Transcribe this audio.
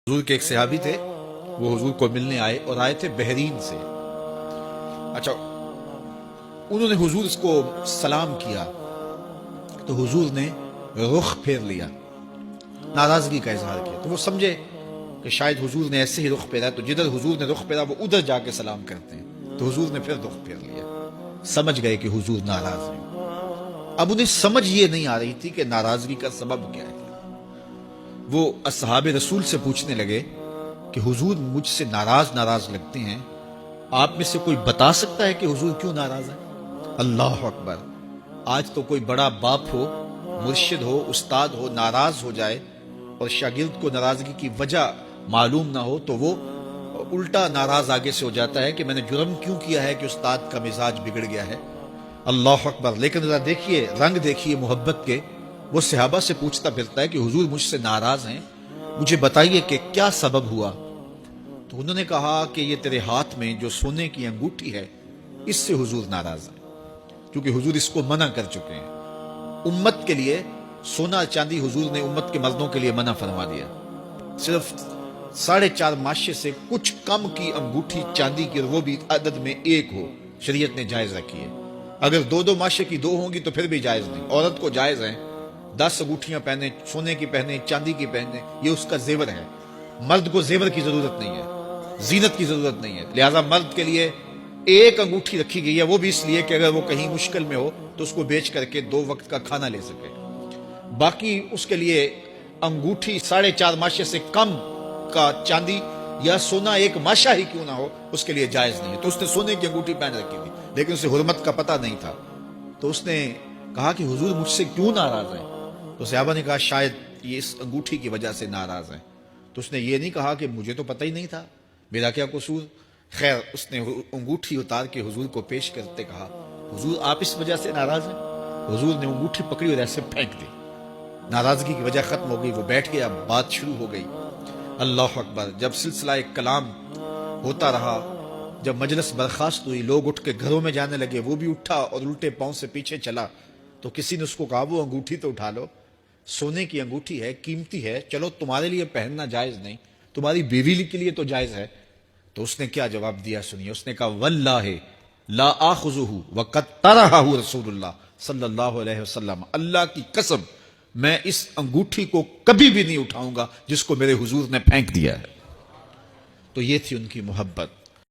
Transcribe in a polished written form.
حضور کے ایک صحابی تھے، وہ حضور کو ملنے آئے اور آئے تھے بحرین سے۔ اچھا، انہوں نے حضور کو سلام کیا تو حضور نے رخ پھیر لیا، ناراضگی کا اظہار کیا۔ تو وہ سمجھے کہ شاید حضور نے ایسے ہی رخ پھیرا، تو جدھر حضور نے رخ پھیرا وہ ادھر جا کے سلام کرتے ہیں، تو حضور نے پھر رخ پھیر لیا۔ سمجھ گئے کہ حضور ناراض ہیں۔ اب انہیں سمجھ یہ نہیں آ رہی تھی کہ ناراضگی کا سبب کیا ہے۔ وہ اصحاب رسول سے پوچھنے لگے کہ حضور مجھ سے ناراض لگتے ہیں، آپ میں سے کوئی بتا سکتا ہے کہ حضور کیوں ناراض ہے؟ اللہ اکبر! آج تو کوئی بڑا باپ ہو، مرشد ہو، استاد ہو، ناراض ہو جائے اور شاگرد کو ناراضگی کی وجہ معلوم نہ ہو تو وہ الٹا ناراض آگے سے ہو جاتا ہے کہ میں نے جرم کیوں کیا ہے کہ استاد کا مزاج بگڑ گیا ہے۔ اللہ اکبر! لیکن ذرا دیکھیے، رنگ دیکھیے محبت کے، وہ صحابہ سے پوچھتا پھرتا ہے کہ حضور مجھ سے ناراض ہیں، مجھے بتائیے کہ کیا سبب ہوا؟ تو انہوں نے کہا کہ یہ تیرے ہاتھ میں جو سونے کی انگوٹھی ہے، اس سے حضور ناراض ہیں، کیونکہ حضور اس کو منع کر چکے ہیں۔ امت کے لیے سونا چاندی حضور نے امت کے مردوں کے لیے منع فرما دیا۔ صرف 4.5 ماشے سے کچھ کم کی انگوٹھی چاندی کی، اور وہ بھی عدد میں ایک ہو، شریعت نے جائز رکھی ہے۔ اگر 2 ماشے کی 2 ہوں گی تو پھر بھی جائز نہیں۔ عورت کو جائز ہیں 10 انگوٹھیاں پہنے، سونے کی پہنے، چاندی کی پہنے، یہ اس کا زیور ہے۔ مرد کو زیور کی ضرورت نہیں ہے، زینت کی ضرورت نہیں ہے، لہذا مرد کے لیے ایک انگوٹھی رکھی گئی ہے، وہ بھی اس لیے کہ اگر وہ کہیں مشکل میں ہو تو اس کو بیچ کر کے 2 وقت کا کھانا لے سکے۔ باقی اس کے لیے انگوٹھی 4.5 ماشے سے کم کا چاندی یا سونا 1 ماشا ہی کیوں نہ ہو، اس کے لیے جائز نہیں ہے۔ تو اس نے سونے کی انگوٹھی پہن رکھی تھی، لیکن اسے حرمت کا پتہ نہیں تھا۔ تو اس نے کہا کہ حضور مجھ سے کیوں ناراض ہیں؟ تو صحابہ نے کہا شاید یہ اس انگوٹھی کی وجہ سے ناراض ہیں۔ تو اس نے یہ نہیں کہا کہ مجھے تو پتہ ہی نہیں تھا، میرا کیا قصور؟ خیر، اس نے انگوٹھی اتار کے حضور کو پیش کرتے کہا حضور آپ اس وجہ سے ناراض ہیں؟ حضور نے انگوٹھی پکڑی اور ایسے پھینک دی، ناراضگی کی وجہ ختم ہو گئی۔ وہ بیٹھ گیا، بات شروع ہو گئی۔ اللہ اکبر! جب سلسلہ کلام ہوتا رہا، جب مجلس برخاست ہوئی، لوگ اٹھ کے گھروں میں جانے لگے، وہ بھی اٹھا اور الٹے پاؤں سے پیچھے چلا، تو کسی نے اس کو کہا وہ انگوٹھی تو اٹھا لو، سونے کی انگوٹھی ہے، قیمتی ہے، چلو تمہارے لیے پہننا جائز نہیں، تمہاری بیوی کے لیے تو جائز ہے۔ تو اس نے کیا جواب دیا سنیے، اس نے کہا واللہ لا آخذہ وقد طرحہ رسول اللہ صلی اللہ علیہ وسلم، اللہ کی قسم میں اس انگوٹھی کو کبھی بھی نہیں اٹھاؤں گا جس کو میرے حضور نے پھینک دیا ہے۔ تو یہ تھی ان کی محبت۔